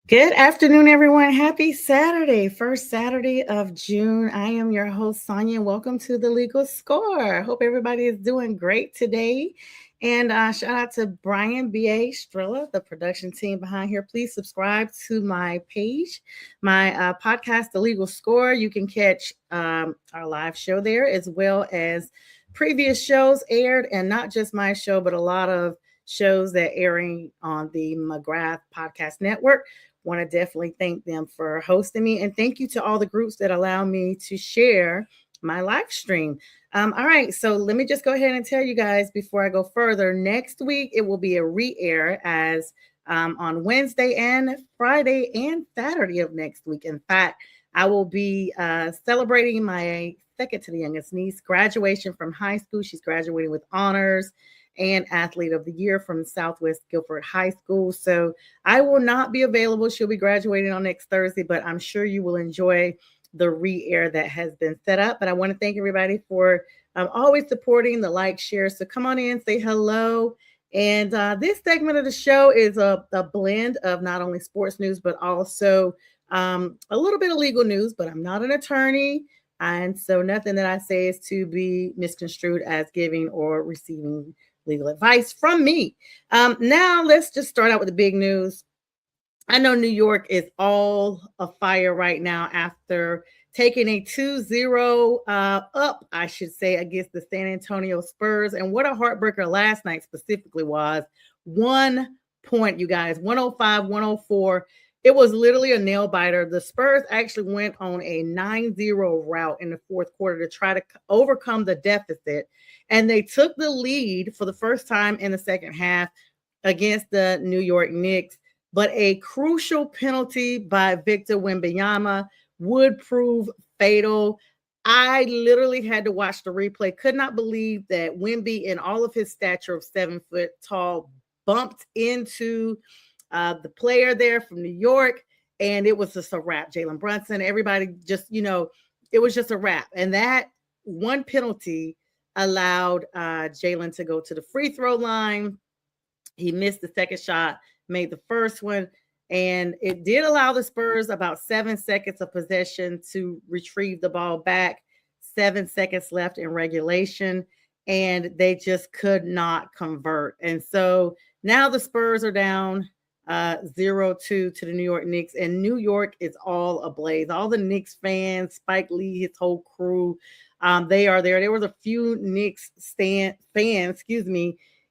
Good afternoon, everyone. Happy Saturday, first Saturday of June. I am your host, Sonja, and welcome to the Legal Score. Hope everybody is doing great today. And shout out to Brian B.A. Strilla, the production team behind here. Please subscribe to my page, my podcast, The Legal Score. You can catch our live show there as well as previous shows aired, and not just my show, but a lot of shows that airing on the McGrath Podcast Network. Want to definitely thank them for hosting me, and thank you to all the groups that allow me to share my live stream. All right, so let me just go ahead and tell you guys before I go further. Next week it will be a re-air as on Wednesday and Friday and Saturday of next week. In fact, I will be celebrating my second to the youngest niece graduation from high school. She's graduating with honors and Athlete of the Year from Southwest Guilford High School. So I will not be available. She'll be graduating on next Thursday, but I'm sure you will enjoy the re-air that has been set up. But I want to thank everybody for always supporting the like, share. So come on in, say hello. And this segment of the show is a blend of not only sports news, but also a little bit of legal news, but I'm not an attorney. And so nothing that I say is to be misconstrued as giving or receiving legal advice from me. Now, let's just start out with the big news. I know New York is all afire right now after taking a 2-0 up, I should say, against the San Antonio Spurs. And what a heartbreaker last night specifically was. 1 point, you guys, 105, 104. It was literally a nail biter. The Spurs actually went on a 9-0 route in the fourth quarter to try to overcome the deficit. And they took the lead for the first time in the second half against the New York Knicks. But a crucial penalty by Victor Wembanyama would prove fatal. I literally had to watch the replay. Could not believe that Wemby, in all of his stature of 7 foot tall, bumped into the player there from New York, and it was just a wrap. Jalen Brunson, everybody just, it was just a wrap. And that one penalty allowed Jalen to go to the free throw line. He missed the second shot, made the first one, and it did allow the Spurs about 7 seconds of possession to retrieve the ball back. 7 seconds left in regulation, and they just could not convert. And so now the Spurs are down 0-2 to the New York Knicks, and New York is all ablaze. All the Knicks fans, Spike Lee, his whole crew, they are there. There was a few Knicks fans,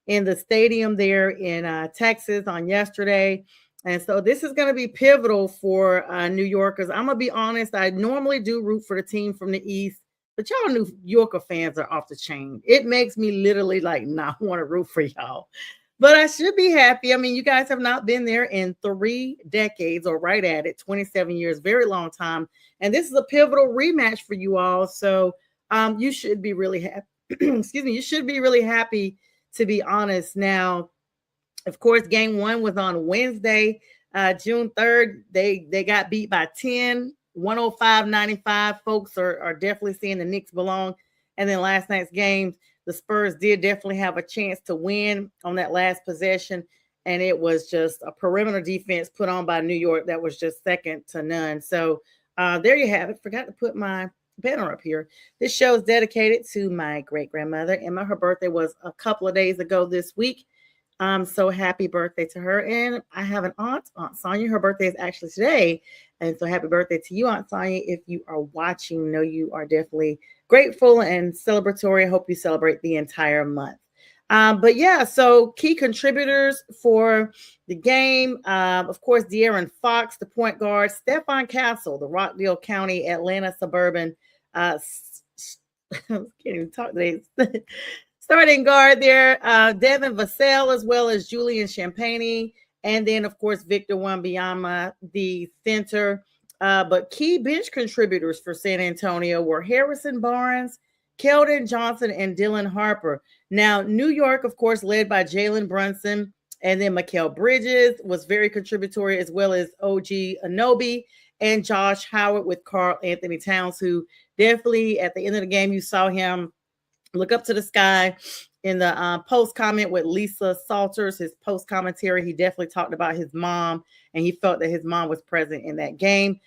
in the stadium there in Texas on yesterday. And so this is going to be pivotal for New Yorkers. I'm going to be honest. I normally do root for the team from the East, but y'all New Yorker fans are off the chain. It makes me literally not want to root for y'all. But I should be happy. I mean, you guys have not been there in 3 decades or right at it, 27 years, very long time. And this is a pivotal rematch for you all. So you should be really happy. Excuse me. You should be really happy, to be honest. Now, of course, game 1 was on Wednesday, June 3rd. They got beat by 10, 105-95. Folks are definitely seeing the Knicks belong. And then last night's games, the Spurs did definitely have a chance to win on that last possession. And it was just a perimeter defense put on by New York that was just second to none. So there you have it. Forgot to put my banner up here. This show is dedicated to my great-grandmother, Emma. Her birthday was a couple of days ago this week. So happy birthday to her. And I have an Aunt Sonja. Her birthday is actually today. And so happy birthday to you, Aunt Sonja. If you are watching, know you are definitely grateful and celebratory. I hope you celebrate the entire month. But yeah, so key contributors for the game, of course, De'Aaron Fox, the point guard, Stephon Castle, the Rockdale County, Atlanta suburban, can't even talk today. Starting guard there, Devin Vassell, as well as Julian Champagny, and then, of course, Victor Wembanyama, the center. But key bench contributors for San Antonio were Harrison Barnes, Keldon Johnson, and Dylan Harper. Now, New York, of course, led by Jalen Brunson, and then Mikal Bridges was very contributory, as well as OG Anunoby and Josh Howard with Karl Anthony Towns, who definitely at the end of the game, you saw him Look Up to the Sky. In the post comment with Lisa Salters, his post commentary, he definitely talked about his mom, and he felt that his mom was present in that game.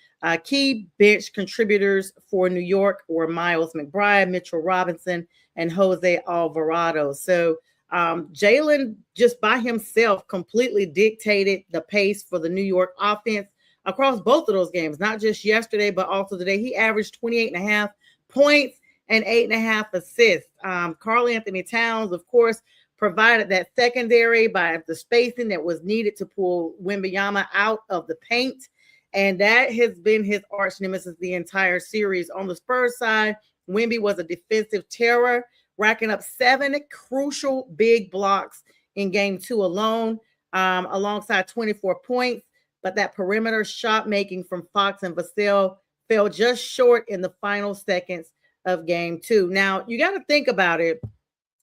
Key bench contributors for New York were Miles McBride, Mitchell Robinson, and Jose Alvarado. So Jalen just by himself completely dictated the pace for the New York offense across both of those games, not just yesterday, but also today. He averaged 28.5 points and 8.5 assists. Karl Anthony Towns, of course, provided that secondary by the spacing that was needed to pull Wembanyama out of the paint. And that has been his arch nemesis the entire series. On the Spurs side, Wemby was a defensive terror, racking up 7 crucial big blocks in game 2 alone, alongside 24 points. But that perimeter shot making from Fox and Vassell fell just short in the final seconds of game 2. Now, you got to think about it.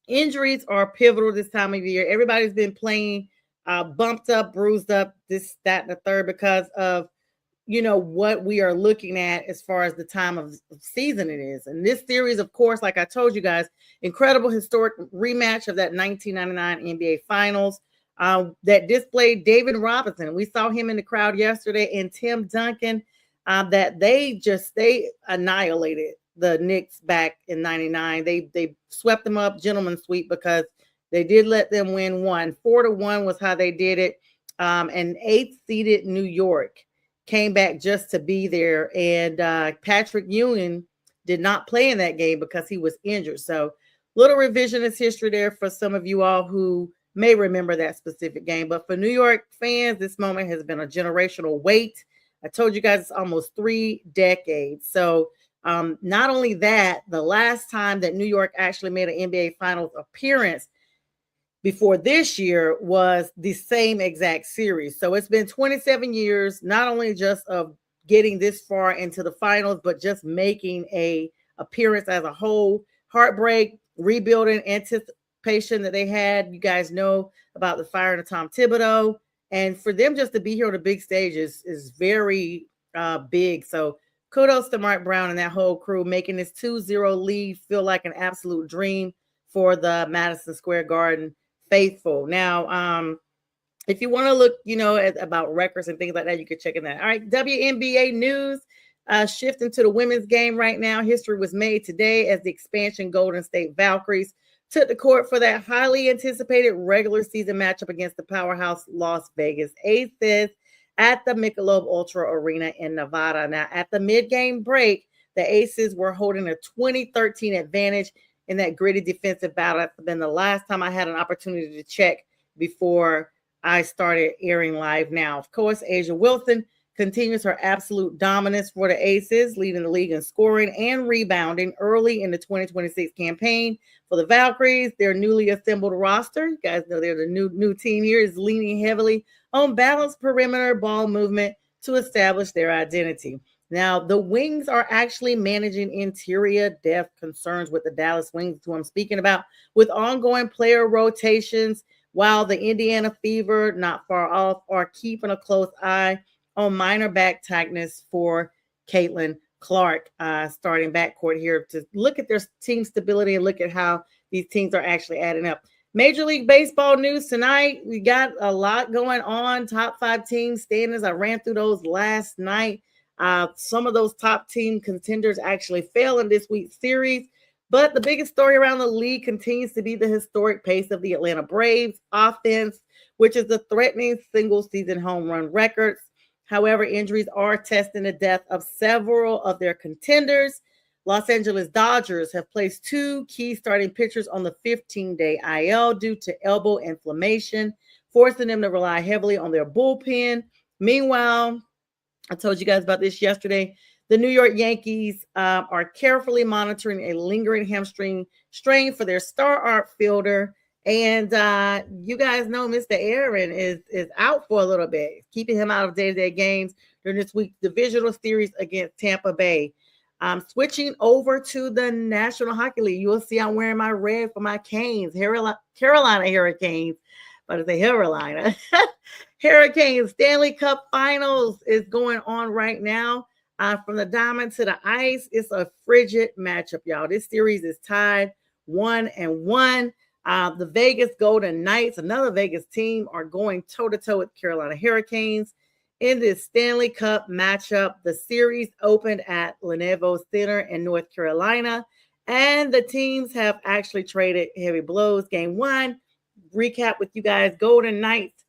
Injuries are pivotal this time of year. Everybody's been playing bumped up, bruised up, this, that, and the third because of, what we are looking at as far as the time of season it is. And this series, of course, like I told you guys, incredible historic rematch of that 1999 NBA Finals that displayed David Robinson. We saw him in the crowd yesterday, and Tim Duncan, that they annihilated the Knicks back in 99. They swept them up, gentleman sweep, because they did let them win 4-1 was how they did it. And 8th seeded New York came back just to be there. And Patrick Ewing did not play in that game because he was injured. So little revisionist history there for some of you all who may remember that specific game. But for New York fans, this moment has been a generational wait. I told you guys it's almost 3 decades. So not only that, the last time that New York actually made an NBA Finals appearance before this year was the same exact series. So it's been 27 years, not only just of getting this far into the finals, but just making a appearance as a whole. Heartbreak, rebuilding, anticipation that they had. You guys know about the firing of Tom Thibodeau. And for them just to be here on the big stage is very big. So kudos to Mark Brown and that whole crew, making this 2-0 lead feel like an absolute dream for the Madison Square Garden faithful. Now, if you want to look, about records and things like that, you can check in that. All right, WNBA news. Shifting to the women's game right now. History was made today as the expansion Golden State Valkyries took the court for that highly anticipated regular season matchup against the powerhouse Las Vegas Aces at the Michelob Ultra Arena in Nevada. Now, at the mid-game break, the Aces were holding a 20-13 advantage in that gritty defensive battle. That's been the last time I had an opportunity to check before I started airing live now. Of course, Asia Wilson continues her absolute dominance for the Aces, leading the league in scoring and rebounding early in the 2026 campaign. For the Valkyries, their newly assembled roster, you guys know they're the new team here, is leaning heavily on balanced perimeter ball movement to establish their identity. Now, the Wings are actually managing interior depth concerns with the Dallas Wings, who I'm speaking about, with ongoing player rotations, while the Indiana Fever, not far off, are keeping a close eye on minor back tightness for Caitlin Clark, starting backcourt here to look at their team stability and look at how these teams are actually adding up. Major League Baseball news tonight. We got a lot going on. Top 5 team standings. I ran through those last night. Some of those top team contenders actually fell in this week's series, but the biggest story around the league continues to be the historic pace of the Atlanta Braves offense, which is the threatening single season home run records. However, injuries are testing the depth of several of their contenders. Los Angeles Dodgers have placed 2 key starting pitchers on the 15-day IL due to elbow inflammation, forcing them to rely heavily on their bullpen. Meanwhile, I told you guys about this yesterday. The New York Yankees are carefully monitoring a lingering hamstring strain for their star outfielder. And you guys know Mr. Aaron is out for a little bit, keeping him out of day-to-day games during this week's divisional series against Tampa Bay. Switching over to the National Hockey League, you will see I'm wearing my red for my Canes, Carolina Hurricanes. But it's a Carolina. Hurricanes Stanley Cup Finals is going on right now. From the diamond to the ice, it's a frigid matchup, y'all. This series is tied 1-1. The Vegas Golden Knights, another Vegas team, are going toe-to-toe with Carolina Hurricanes in this Stanley Cup matchup. The series opened at Lenovo Center in North Carolina, and the teams have actually traded heavy blows. Game 1, recap with you guys: Golden Knights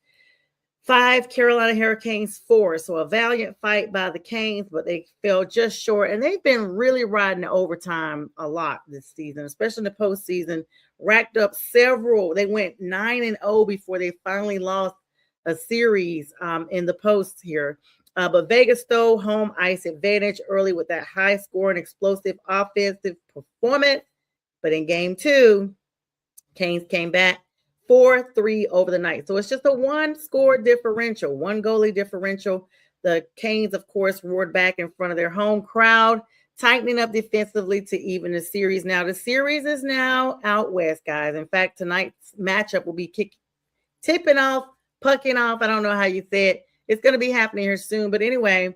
5, Carolina Hurricanes 4. So a valiant fight by the Canes, but they fell just short. And they've been really riding the overtime a lot this season, especially in the postseason. Racked up several. They went 9-0 before they finally lost a series in the post here. But Vegas stole home ice advantage early with that high-scoring, explosive offensive performance. But in Game 2, Canes came back 4-3 over the night. So it's just a one-score differential, one goalie differential. The Canes, of course, roared back in front of their home crowd, tightening up defensively to even the series. Now, the series is now out west, guys. In fact, tonight's matchup will be tipping off, pucking off. I don't know how you say it. It's going to be happening here soon. But anyway,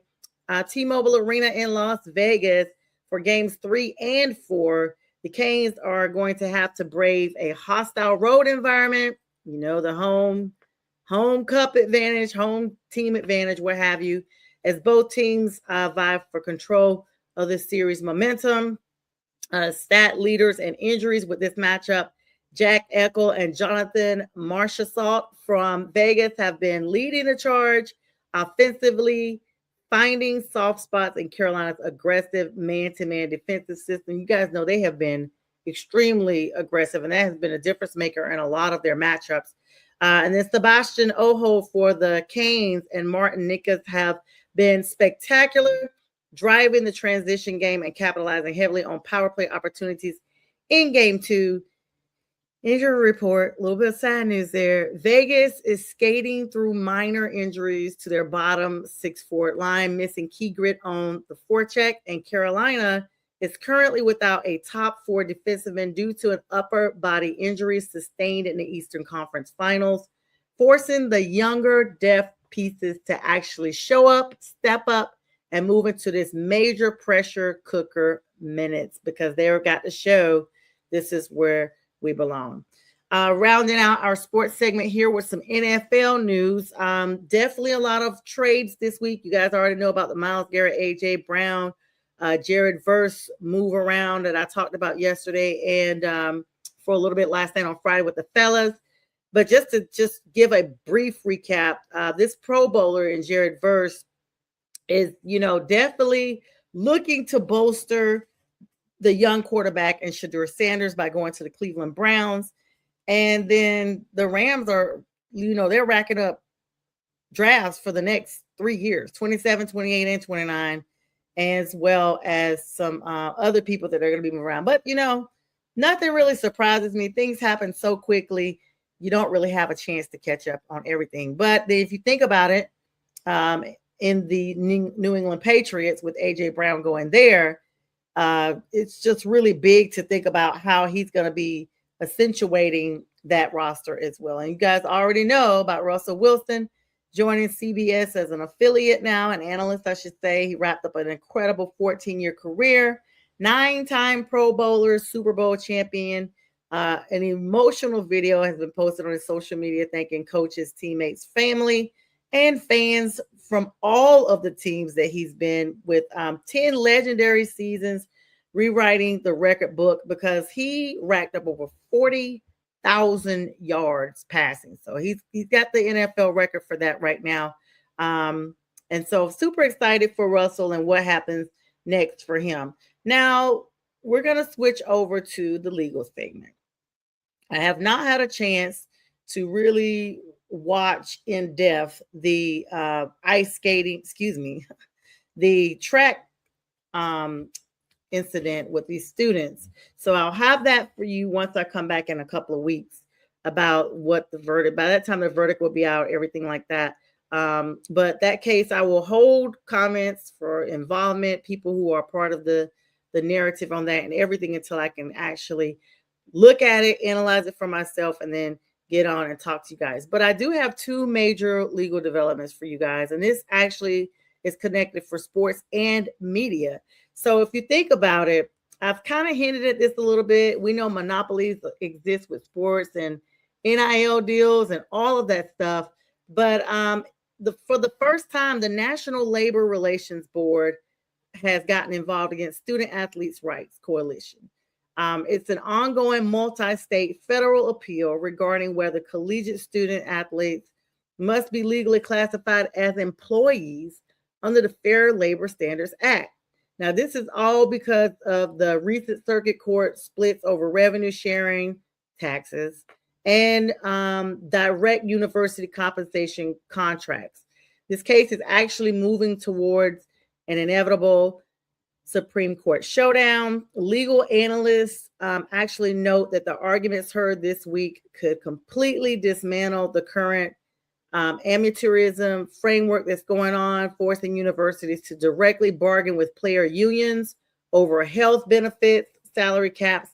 T-Mobile Arena in Las Vegas for games 3 and 4. The Canes are going to have to brave a hostile road environment, the home cup advantage, home team advantage, what have you, as both teams vie for control of this series momentum. Stat leaders and injuries with this matchup: Jack Eichel and Jonathan Marchessault from Vegas have been leading the charge offensively, finding soft spots in Carolina's aggressive man-to-man defensive system. You guys know they have been extremely aggressive, and that has been a difference maker in a lot of their matchups. And then Sebastian Aho for the Canes and Martin Nikas have been spectacular, driving the transition game and capitalizing heavily on power play opportunities in Game 2. Injury report, a little bit of sad news there. Vegas is skating through minor injuries to their bottom 6 forward line, missing key grit on the forecheck, and Carolina is currently without a top 4 defenseman due to an upper body injury sustained in the Eastern Conference Finals, forcing the younger depth pieces to actually show up, step up, and move into this major pressure cooker minutes, because they've got to show this is where we belong. Rounding out our sports segment here with some NFL news. Definitely a lot of trades this week. You guys already know about the Myles Garrett, AJ Brown, Jared Verse move around that I talked about yesterday, and for a little bit last night on Friday with the fellas. But just to give a brief recap, this Pro Bowler in Jared Verse is, definitely looking to bolster the young quarterback and Shedeur Sanders by going to the Cleveland Browns. And then the Rams are, they're racking up drafts for the next 3 years, 27, 28, and 29, as well as some other people that are going to be moving around. But, nothing really surprises me. Things happen so quickly, you don't really have a chance to catch up on everything. But if you think about it, in the New England Patriots with A.J. Brown going there, it's just really big to think about how he's going to be accentuating that roster as well. And you guys already know about Russell Wilson joining CBS as an affiliate now, an analyst, I should say. He wrapped up an incredible 14-year career, 9-time Pro Bowler, Super Bowl champion. An emotional video has been posted on his social media thanking coaches, teammates, family, and fans from all of the teams that he's been with. 10 legendary seasons, rewriting the record book, because he racked up over 40,000 yards passing. So he's got the NFL record for that right now. And so super excited for Russell and what happens next for him. Now we're going to switch over to the legal segment. I have not had a chance to really watch in depth the ice skating, the track incident with these students. So I'll have that for you once I come back in a couple of weeks about what the verdict, by that time the verdict will be out, everything like that. But that case, I will hold comments for involvement, people who are part of the narrative on that and everything, until I can actually look at it, analyze it for myself, and then get on and talk to you guys. But I do have 2 major legal developments for you guys, and this actually is connected for sports and media. So if you think about it, I've kind of hinted at this a little bit. We know monopolies exist with sports and NIL deals and all of that stuff. But for the first time, the National Labor Relations Board has gotten involved against Student Athletes' Rights Coalition. It's an ongoing multi-state federal appeal regarding whether collegiate student athletes must be legally classified as employees under the Fair Labor Standards Act. Now, this is all because of the recent circuit court splits over revenue sharing, taxes, and direct university compensation contracts. This case is actually moving towards an inevitable Supreme Court showdown. Legal analysts actually note that the arguments heard this week could completely dismantle the current amateurism framework that's going on, forcing universities to directly bargain with player unions over health benefits, salary caps,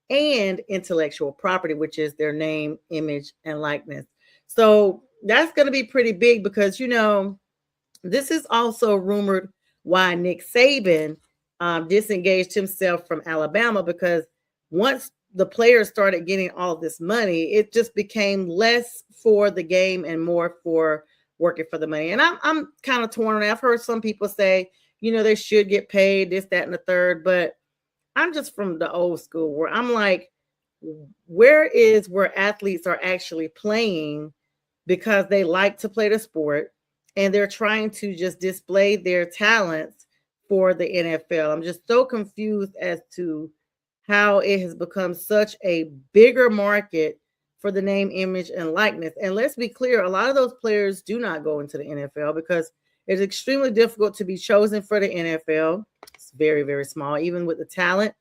and intellectual property, which is their name, image, and likeness. So that's going to be pretty big because, this is also rumored why Nick Saban disengaged himself from Alabama, because once the players started getting all of this money, it just became less for the game and more for working for the money. And I'm kind of torn on it. I've heard some people say, they should get paid this, that, and the third, but I'm just from the old school where I'm like, where athletes are actually playing because they like to play the sport and they're trying to just display their talents for the NFL. I'm just so confused as to how it has become such a bigger market for the name, image, and likeness. And let's be clear, a lot of those players do not go into the NFL because it's extremely difficult to be chosen for the NFL. It's very, very small, even with the talent.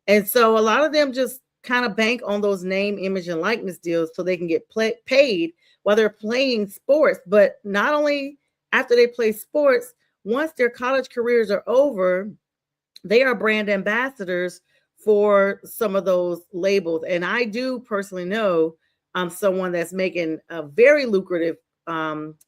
And so a lot of them just kind of bank on those name, image, and likeness deals so they can get paid while they're playing sports. But not only after they play sports, once their college careers are over, they are brand ambassadors for some of those labels. And I do personally know someone that's making a very lucrative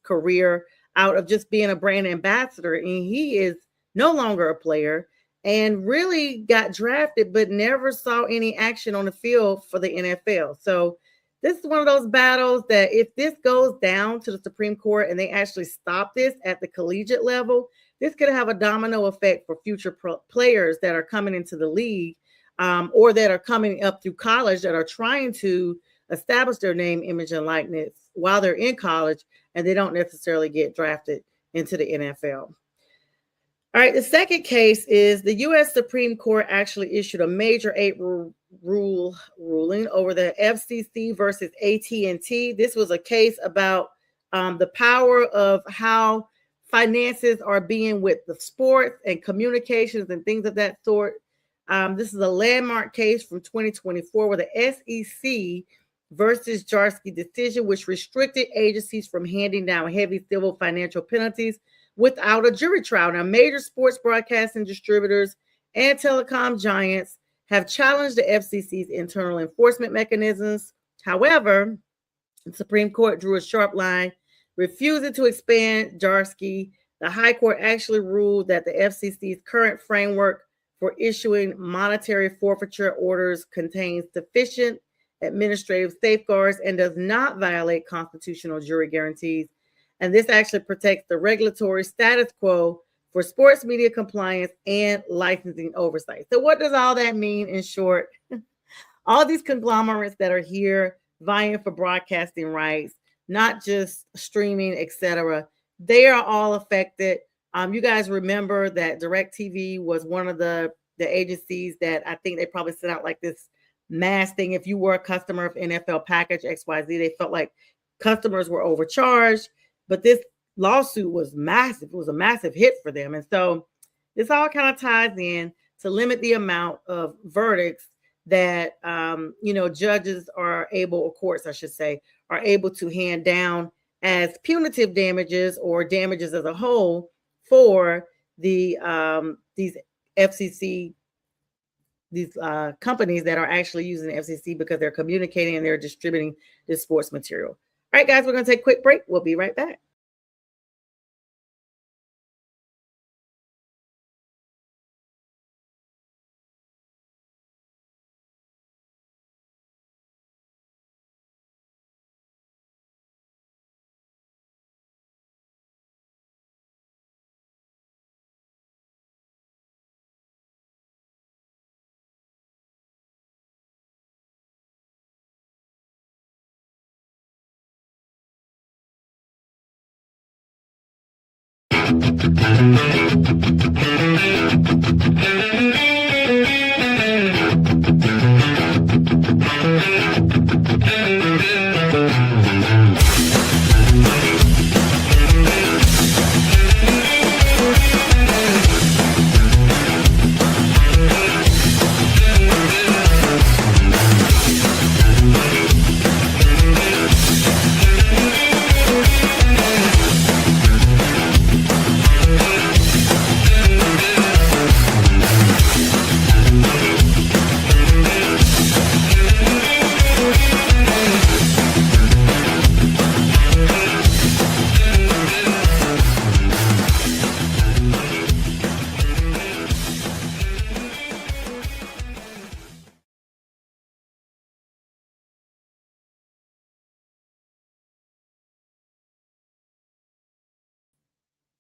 career out of just being a brand ambassador. And he is no longer a player and really got drafted, but never saw any action on the field for the NFL. So this is one of those battles that if this goes down to the Supreme Court and they actually stop this at the collegiate level, this could have a domino effect for future players that are coming into the league or that are coming up through college that are trying to establish their name, image, and likeness while they're in college, and they don't necessarily get drafted into the NFL. All right, the second case is the U.S. Supreme Court actually issued a major 8 ruling over the FCC versus AT&T. This was a case about the power of how finances are being with the sports and communications and things of that sort. This is a landmark case from 2024 where the SEC versus Jarsky decision, which restricted agencies from handing down heavy civil financial penalties without a jury trial. Now, major sports broadcasting distributors and telecom giants have challenged the FCC's internal enforcement mechanisms. However, the Supreme Court drew a sharp line, refusing to expand Jarsky. The High Court actually ruled that the FCC's current framework for issuing monetary forfeiture orders contains sufficient administrative safeguards and does not violate constitutional jury guarantees. And this actually protects the regulatory status quo for sports media compliance and licensing oversight. So what does all that mean in short? All these conglomerates that are here vying for broadcasting rights, not just streaming, etc., they are all affected. You guys remember that DirecTV was one of the agencies that I think they probably sent out like this mass thing. If you were a customer of NFL package XYZ, they felt like customers were overcharged. But this lawsuit was massive. It was a massive hit for them. And so this all kind of ties in to limit the amount of verdicts that, judges are able, or courts, I should say, are able to hand down as punitive damages or damages as a whole for the these FCC, these companies that are actually using the FCC because they're communicating and they're distributing this sports material. All right, guys, we're going to take a quick break. We'll be right back.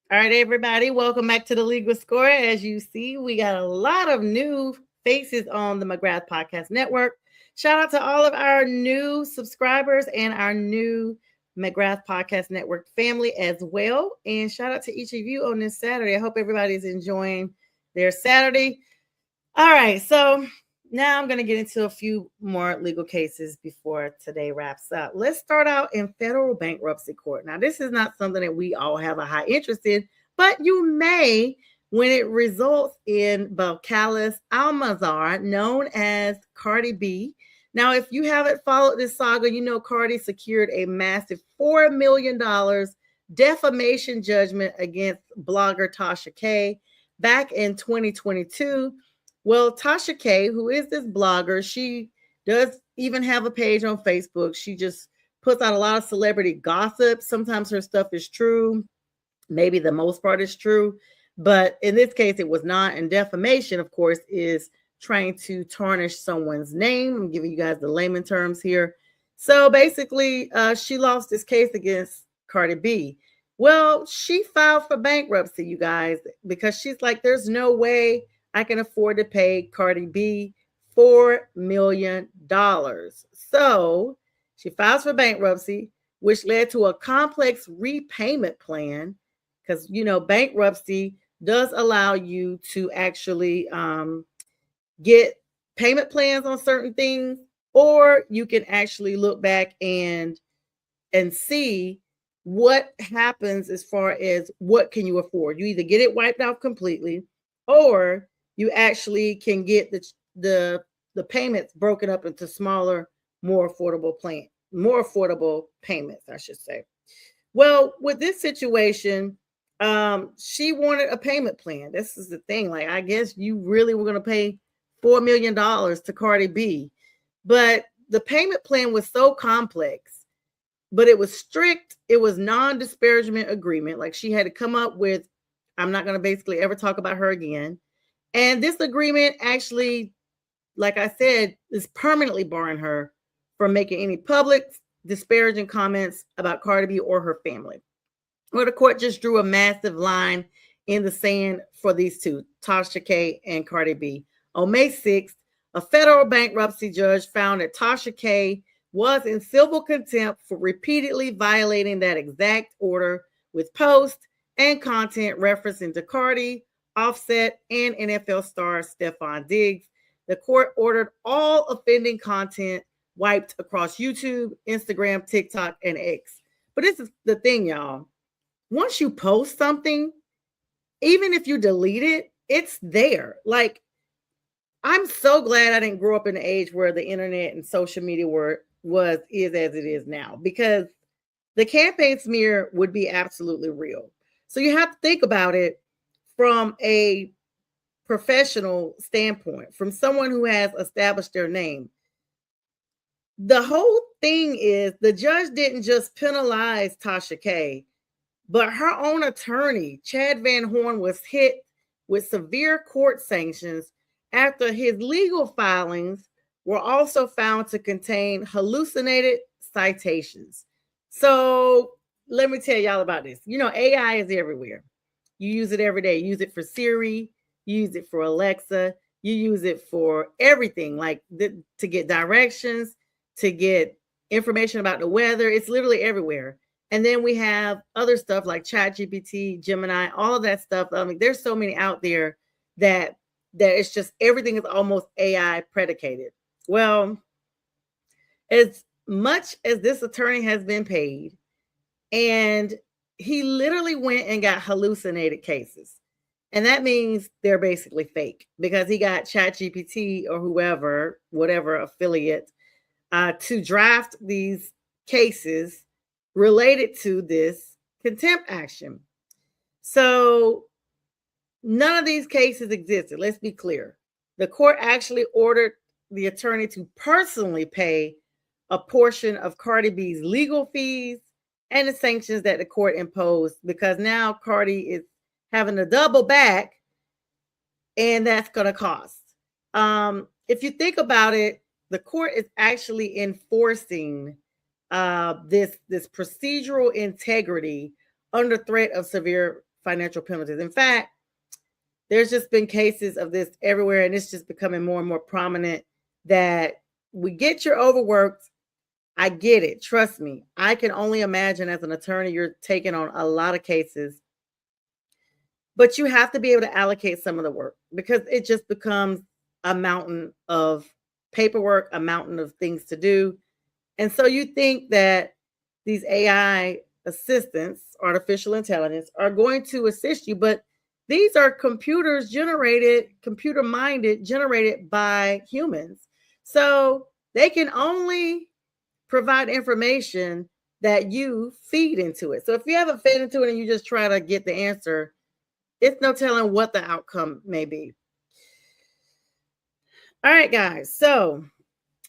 All right, everybody, welcome back to the Legal Score. As you see, we got a lot of new faces on the McGrath Podcast Network. Shout out to all of our new subscribers and our new McGrath Podcast Network family as well. And shout out to each of you on this Saturday. I hope everybody's enjoying their Saturday. All right, so now I'm going to get into a few more legal cases before today wraps up. Let's start out in federal bankruptcy court. Now, this is not something that we all have a high interest in, but you may when it results in Balcalis Almazar, known as Cardi B. Now, if you haven't followed this saga, you know Cardi secured a massive $4 million defamation judgment against blogger Tasha K back in 2022. Well, Tasha K, who is this blogger, she does even have a page on Facebook. She just puts out a lot of celebrity gossip. Sometimes her stuff is true. Maybe the most part is true. But in this case, it was not. And defamation, of course, is trying to tarnish someone's name. I'm giving you guys the layman terms here. So basically, she lost this case against Cardi B. Well, she filed for bankruptcy, you guys, because she's like, there's no way I can afford to pay Cardi B $4 million. So she files for bankruptcy, which led to a complex repayment plan because, you know, bankruptcy does allow you to actually get payment plans on certain things, or you can actually look back and see what happens as far as what can you afford. You either get it wiped out completely, or you actually can get the payments broken up into smaller, more affordable payments, I should say. Well, with this situation, she wanted a payment plan. This is the thing. Like, I guess you really were going to pay $4 million to Cardi B, but the payment plan was so complex, but it was strict. It was non-disparagement agreement. Like, she had to come up with, I'm not going to basically ever talk about her again. And this agreement actually, like I said, is permanently barring her from making any public disparaging comments about Cardi B or her family. Well, the court just drew a massive line in the sand for these two, Tasha K and Cardi B. On May 6th, a federal bankruptcy judge found that Tasha K was in civil contempt for repeatedly violating that exact order with posts and content referencing to Cardi, Offset, and NFL star Stephon Diggs. The court ordered all offending content wiped across YouTube, Instagram, TikTok, and X. But this is the thing, y'all. Once you post something, even if you delete it, it's there. Like, I'm so glad I didn't grow up in an age where the internet and social media is as it is now, because the campaign smear would be absolutely real. So you have to think about it from a professional standpoint, from someone who has established their name. The whole thing is the judge didn't just penalize Tasha K, but her own attorney, Chad Van Horn, was hit with severe court sanctions after his legal filings were also found to contain hallucinated citations. So let me tell y'all about this. You know, AI is everywhere. You use it every day. You use it for Siri, you use it for Alexa, you use it for everything, like to get directions, to get information about the weather. It's literally everywhere. And then we have other stuff like ChatGPT, Gemini, all of that stuff. I mean, there's so many out there that it's just everything is almost AI predicated. Well, as much as this attorney has been paid, and he literally went and got hallucinated cases. And that means they're basically fake because he got ChatGPT or whoever, whatever affiliate, to draft these cases related to this contempt action. So none of these cases existed. Let's be clear. The court actually ordered the attorney to personally pay a portion of Cardi B's legal fees and the sanctions that the court imposed, because now Cardi is having to double back, and that's going to cost. If you think about it, the court is actually enforcing this procedural integrity under threat of severe financial penalties. In fact, there's just been cases of this everywhere, and it's just becoming more and more prominent that we get you're overworked. I get it. Trust me. I can only imagine as an attorney, you're taking on a lot of cases, but you have to be able to allocate some of the work because it just becomes a mountain of paperwork, a mountain of things to do. And so you think that these AI assistants, artificial intelligence, are going to assist you, but these are computers generated, computer minded, generated by humans. So they can only provide information that you feed into it. So if you haven't fed into it and you just try to get the answer, it's no telling what the outcome may be. All right, guys. So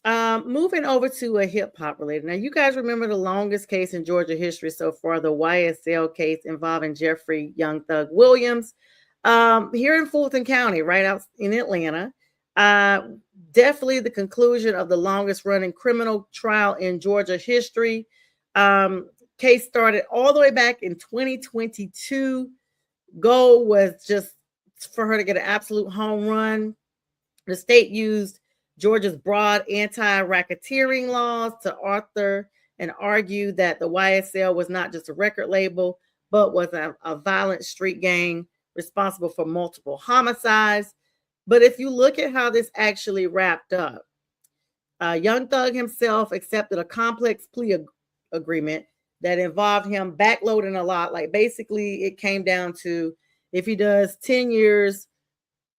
moving over to a hip hop related. Now, you guys remember the longest case in Georgia history so far, the YSL case involving Jeffrey Young Thug Williams here in Fulton County, right out in Atlanta. Definitely the conclusion of the longest running criminal trial in Georgia history. Case started all the way back in 2022. Goal was just for her to get an absolute home run. The state used Georgia's broad anti-racketeering laws to author and argue that the YSL was not just a record label, but was a violent street gang responsible for multiple homicides. But if you look at how this actually wrapped up, Young Thug himself accepted a complex plea agreement that involved him backloading a lot. Like basically it came down to if he does 10 years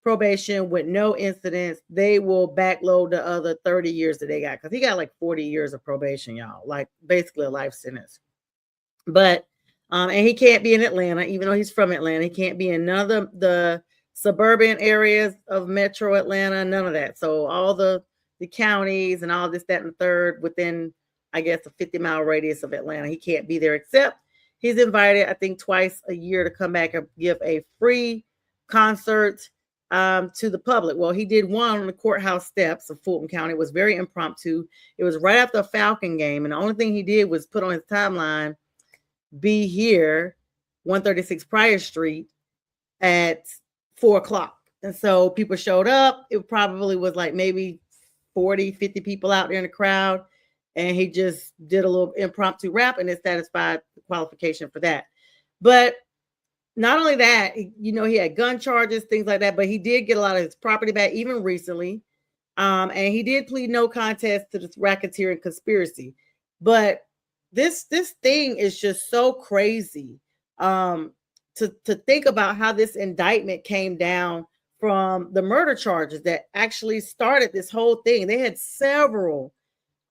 probation with no incidents, they will backload the other 30 years that they got. Because he got like 40 years of probation, y'all. Like basically a life sentence. But, and he can't be in Atlanta, even though he's from Atlanta. He can't be in none of the suburban areas of metro Atlanta, none of that. So all the counties and all this, that, and the third within, I guess, a 50-mile radius of Atlanta. He can't be there, except he's invited, I think, twice a year to come back and give a free concert to the public. Well, he did one on the courthouse steps of Fulton County. It was very impromptu. It was right after a Falcon game. And the only thing he did was put on his timeline, be here, 136 Pryor Street at 4:00. And so people showed up. It probably was like maybe 40, 50 people out there in the crowd. And he just did a little impromptu rap, and it satisfied the qualification for that. But not only that, you know, he had gun charges, things like that, but he did get a lot of his property back, even recently. And he did plead no contest to this racketeering conspiracy. But this thing is just so crazy to think about how this indictment came down from the murder charges that actually started this whole thing. They had several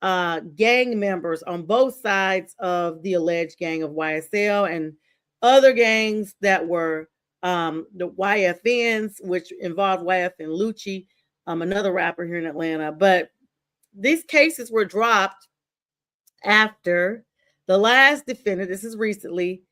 gang members on both sides of the alleged gang of YSL and other gangs that were the YFNs, which involved YF and Lucci, another rapper here in Atlanta. But these cases were dropped after the last defendant, this is recently,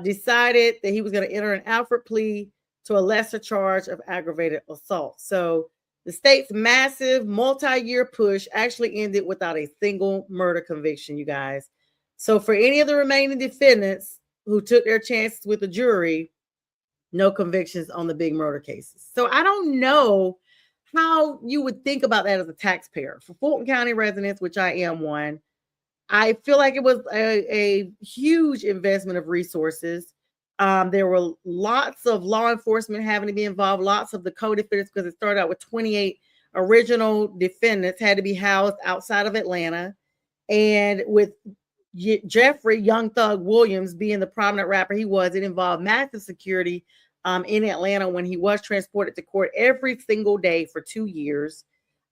decided that he was going to enter an Alfred plea to a lesser charge of aggravated assault. So the state's massive multi-year push actually ended without a single murder conviction, you guys. So for any of the remaining defendants who took their chances with the jury, no convictions on the big murder cases. So I don't know how you would think about that as a taxpayer. For Fulton County residents, which I am one, I feel like it was a huge investment of resources. There were lots of law enforcement having to be involved, lots of the co-defendants, because it started out with 28 original defendants had to be housed outside of Atlanta. And with Jeffrey Young Thug Williams being the prominent rapper he was, it involved massive security in Atlanta when he was transported to court every single day for 2 years,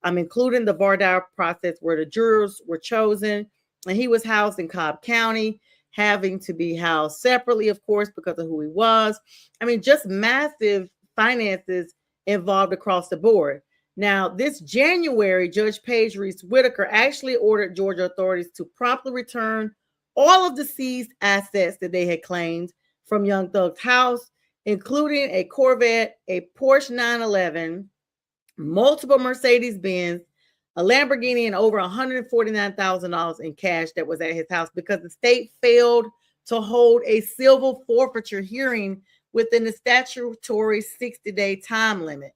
including the voir dire process where the jurors were chosen. And he was housed in Cobb County, having to be housed separately, of course, because of who he was. I mean, just massive finances involved across the board. Now, this January, Judge Paige Reese Whitaker actually ordered Georgia authorities to promptly return all of the seized assets that they had claimed from Young Thug's house, including a Corvette, a Porsche 911, multiple Mercedes-Benz, a Lamborghini, and over $149,000 in cash that was at his house because the state failed to hold a civil forfeiture hearing within the statutory 60-day time limit.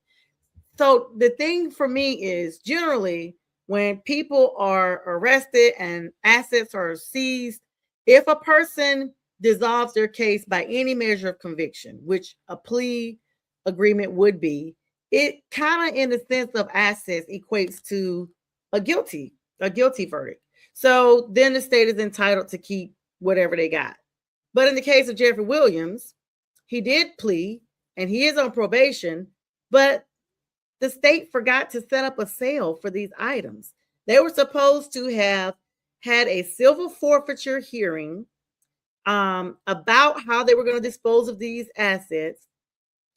So the thing for me is generally when people are arrested and assets are seized, if a person dissolves their case by any measure of conviction, which a plea agreement would be, it kind of in the sense of assets equates to a guilty verdict. So then the state is entitled to keep whatever they got. But in the case of Jeffrey Williams, he did plea and he is on probation, but the state forgot to set up a sale for these items. They were supposed to have had a civil forfeiture hearing about how they were going to dispose of these assets,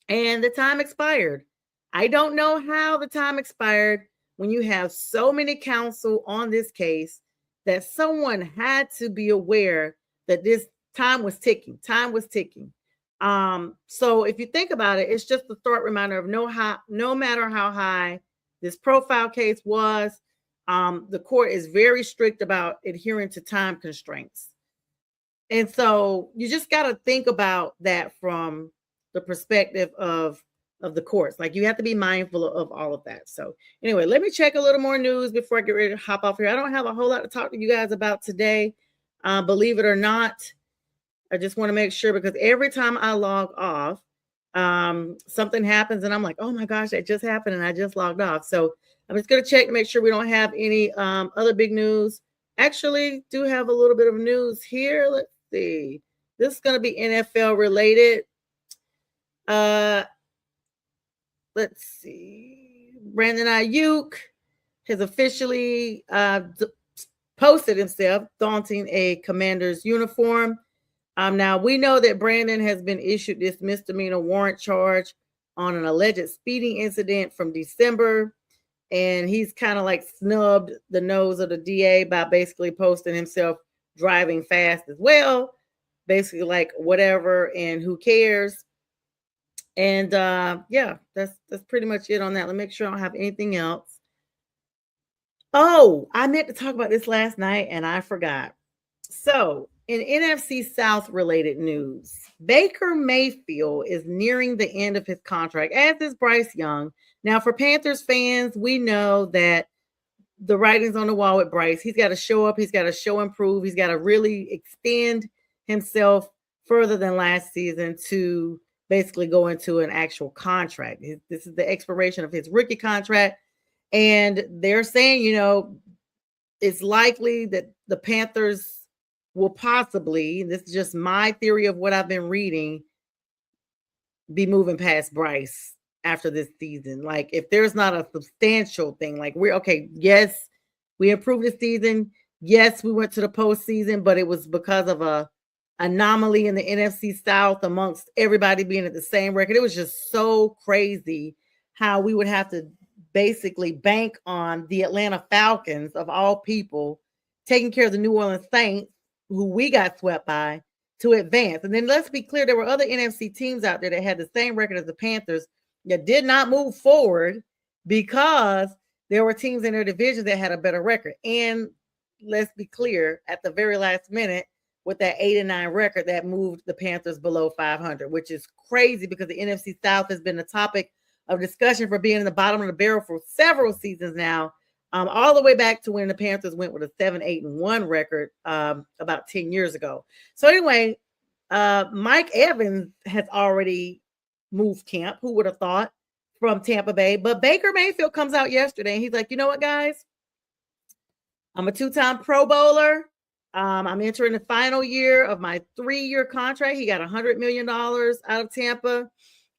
and the time expired. I don't know how the time expired when you have so many counsel on this case that someone had to be aware that this time was ticking. So if you think about it, it's just a stark reminder of no matter how high this profile case was, the court is very strict about adhering to time constraints. And so you just got to think about that from the perspective of the courts. Like you have to be mindful of all of that. So anyway, let me check a little more news before I get ready to hop off here. I don't have a whole lot to talk to you guys about today. Believe it or not, I just want to make sure because every time I log off, something happens and I'm like, oh my gosh, that just happened and I just logged off. So I'm just going to check to make sure we don't have any other big news. Actually, do have a little bit of news here. Let's see. This is going to be NFL related. Let's see. Brandon Ayuk has officially posted himself donning a Commander's uniform. Now, we know that Brandon has been issued this misdemeanor warrant charge on an alleged speeding incident from December. And he's kind of like snubbed the nose of the DA by basically posting himself driving fast as well. Basically like whatever and who cares. And yeah, that's pretty much it on that. Let me make sure I don't have anything else. Oh, I meant to talk about this last night and I forgot. So in NFC South related news, Baker Mayfield is nearing the end of his contract, as is Bryce Young. Now, for Panthers fans, we know that the writing's on the wall with Bryce. He's got to show up. He's got to show and prove. He's got to really extend himself further than last season to basically go into an actual contract. This is the expiration of his rookie contract. And they're saying, you know, it's likely that the Panthers will possibly, this is just my theory of what I've been reading, be moving past Bryce after this season. Like if there's not a substantial thing, like we're okay, yes, we improved this season. Yes, we went to the postseason, but it was because of a anomaly in the NFC South amongst everybody being at the same record. It was just so crazy how we would have to basically bank on the Atlanta Falcons of all people taking care of the New Orleans Saints, who we got swept by, to advance. And then let's be clear, there were other NFC teams out there that had the same record as the Panthers that did not move forward because there were teams in their division that had a better record. And let's be clear, at the very last minute, with that 8-9 record, that moved the Panthers below 500, which is crazy because the NFC South has been the topic of discussion for being in the bottom of the barrel for several seasons now. all the way back to when the Panthers went with a 7-8-1 record about 10 years ago. So anyway, Mike Evans has already moved camp. Who would have thought, from Tampa Bay? But Baker Mayfield comes out yesterday and he's like, you know what, guys? I'm a 2-time Pro Bowler. I'm entering the final year of my 3-year contract. He got $100 million out of Tampa,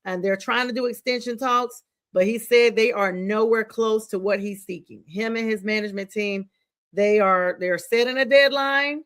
and they're trying to do extension talks. But he said they are nowhere close to what he's seeking. Him and his management team, they're setting a deadline,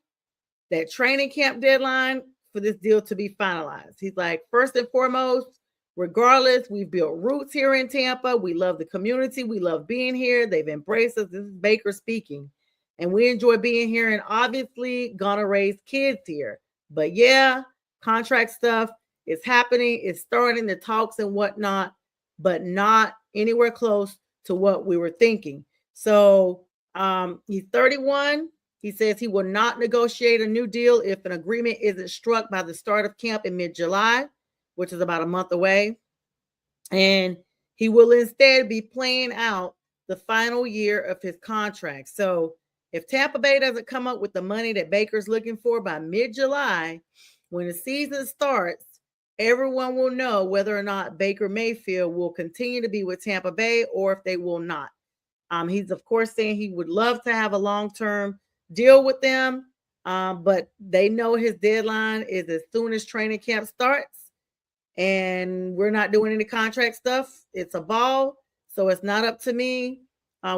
that training camp deadline, for this deal to be finalized. He's like, first and foremost, regardless, we've built roots here in Tampa. We love the community. We love being here. They've embraced us. This is Baker speaking. And we enjoy being here, and obviously gonna raise kids here. But yeah, contract stuff is happening. It's starting, the talks and whatnot, but not anywhere close to what we were thinking. So he's 31. He says he will not negotiate a new deal if an agreement isn't struck by the start of camp in mid-July, which is about a month away. And he will instead be playing out the final year of his contract. So if Tampa Bay doesn't come up with the money that Baker's looking for by mid-July, when the season starts, everyone will know whether or not Baker Mayfield will continue to be with Tampa Bay or if they will not. He's, of course, saying he would love to have a long-term deal with them, but they know his deadline is as soon as training camp starts, and we're not doing any contract stuff. It's a ball, so it's not up to me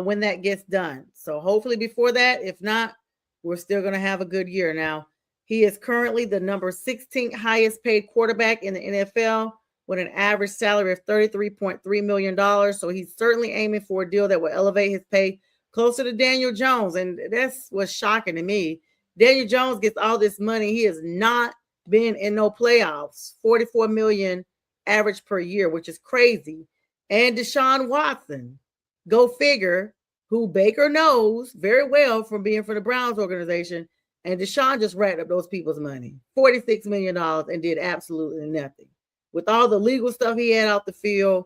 when that gets done. So hopefully before that. If not, we're still going to have a good year. Now, he is currently the number 16th highest paid quarterback in the NFL with an average salary of $33.3 million. So he's certainly aiming for a deal that will elevate his pay closer to Daniel Jones. And that's what's shocking to me. Daniel Jones gets all this money. He has not been in no playoffs. $44 million average per year, which is crazy. And Deshaun Watson, go figure, who Baker knows very well from being for the Browns organization. And Deshaun just racked up those people's money, $46 million, and did absolutely nothing. With all the legal stuff he had out the field,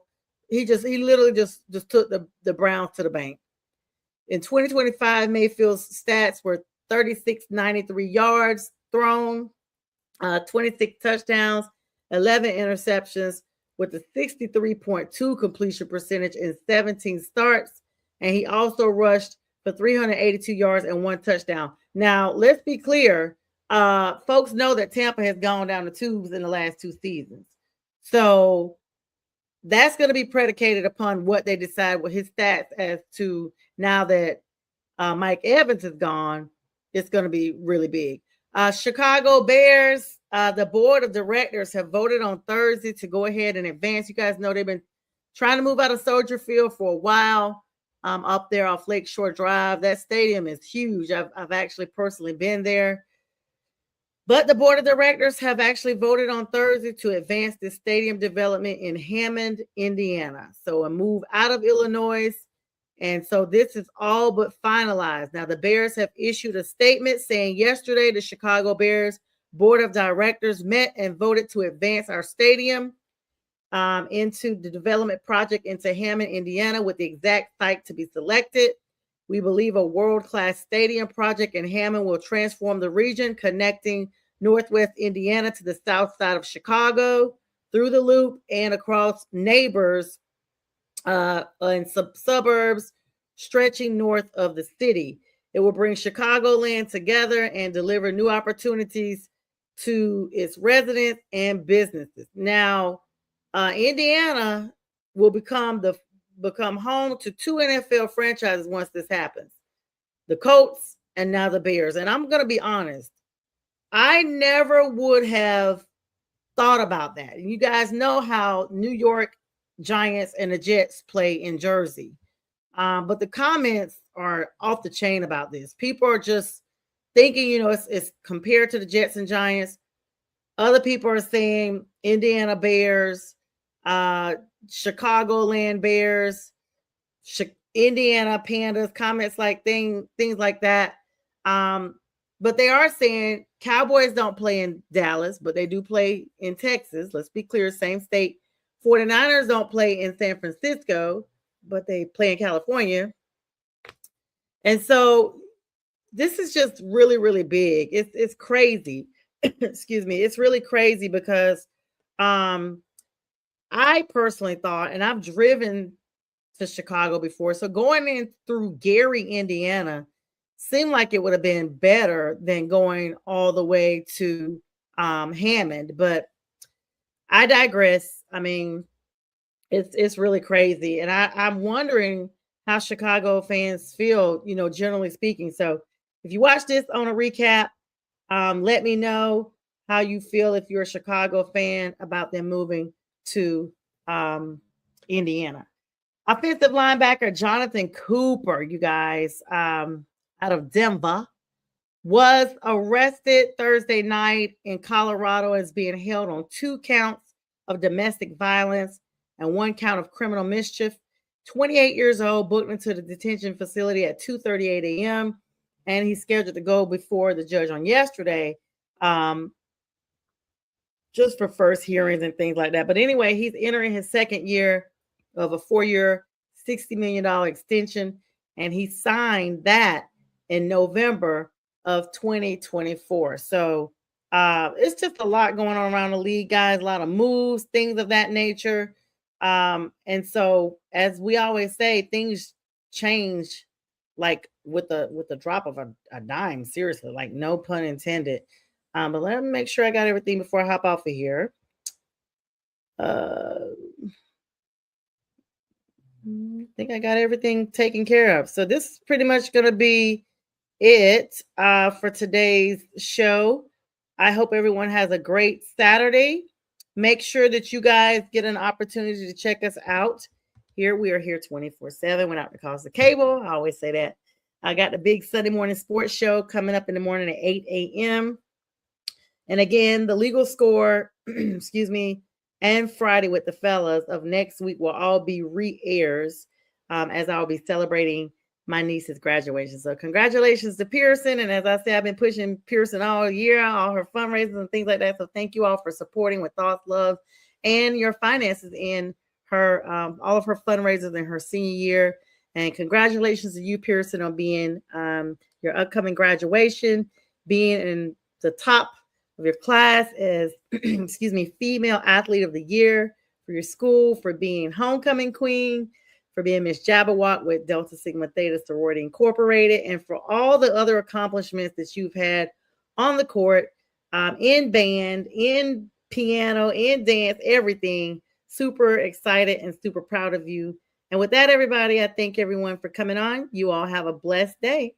he literally just took the Browns to the bank. In 2025, Mayfield's stats were 3,693 yards thrown, 26 touchdowns, 11 interceptions, with a 63.2 completion percentage in 17 starts. And he also rushed for 382 yards and 1 touchdown. Now, let's be clear. Folks know that Tampa has gone down the tubes in the last 2 seasons. So that's going to be predicated upon what they decide with his stats as to now that Mike Evans is gone. It's going to be really big. Chicago Bears, the board of directors have voted on Thursday to go ahead and advance. You guys know they've been trying to move out of Soldier Field for a while. Up there off Lakeshore Drive. That stadium is huge. I've actually personally been there. But the board of directors have actually voted on Thursday to advance this stadium development in Hammond, Indiana. So a move out of Illinois. And so this is all but finalized. Now, the Bears have issued a statement saying yesterday the Chicago Bears board of directors met and voted to advance our stadium into the development project into Hammond, Indiana, with the exact site to be selected. We believe a world-class stadium project in Hammond will transform the region, connecting Northwest Indiana to the south side of Chicago, through the loop, and across neighbors and suburbs stretching north of the city. It will bring Chicagoland together and deliver new opportunities to its residents and businesses. Now, Indiana will become home to 2 NFL franchises once this happens. The Colts and now the Bears. And I'm going to be honest, I never would have thought about that. And you guys know how New York Giants and the Jets play in Jersey. But the comments are off the chain about this. People are just thinking, it's compared to the Jets and Giants. Other people are saying Indiana Bears, Chicagoland Bears, Indiana Pandas, comments like things like that. But they are saying Cowboys don't play in Dallas, but they do play in Texas. Let's be clear, same state. 49ers don't play in San Francisco, but they play in California. And so this is just really, really big. It's crazy. Excuse me. It's really crazy because um I personally thought, and I've driven to Chicago before, so going in through Gary, Indiana, seemed like it would have been better than going all the way to Hammond. But I digress. I mean, it's really crazy, and I'm wondering how Chicago fans feel, generally speaking. So if you watch this on a recap, let me know how you feel if you're a Chicago fan about them moving to Indiana. Offensive linebacker Jonathan Cooper, you guys, out of Denver, was arrested Thursday night in Colorado as being held on 2 counts of domestic violence and 1 count of criminal mischief. 28 years old, booked into the detention facility at 2:38 a.m. and he's scheduled to go before the judge on yesterday, um, just for first hearings and things like that. But anyway, he's entering his second year of a 4-year, $60 million extension, and he signed that in November of 2024. So it's just a lot going on around the league, guys, a lot of moves, things of that nature. And so, as we always say, things change like with the drop of a dime, seriously, like no pun intended. But let me make sure I got everything before I hop off of here. I think I got everything taken care of. So this is pretty much going to be it for today's show. I hope everyone has a great Saturday. Make sure that you guys get an opportunity to check us out. Here we are here 24/7 without the cost of cable. I always say that. I got the big Sunday morning sports show coming up in the morning at 8 a.m. And again, the legal score, excuse me, and Friday with the fellas of next week will all be re-airs as I'll be celebrating my niece's graduation. So congratulations to Pearson. And as I said, I've been pushing Pearson all year, all her fundraisers and things like that. So thank you all for supporting with thoughts, love, and your finances in her, all of her fundraisers in her senior year. And congratulations to you, Pearson, on being your upcoming graduation, being in the top of your class as, excuse me, female athlete of the year for your school, for being homecoming queen, for being Miss Jabberwock with Delta Sigma Theta Sorority Incorporated, and for all the other accomplishments that you've had on the court, in band, in piano, in dance, everything. Super excited and super proud of you. And with that, everybody, I thank everyone for coming on. You all have a blessed day.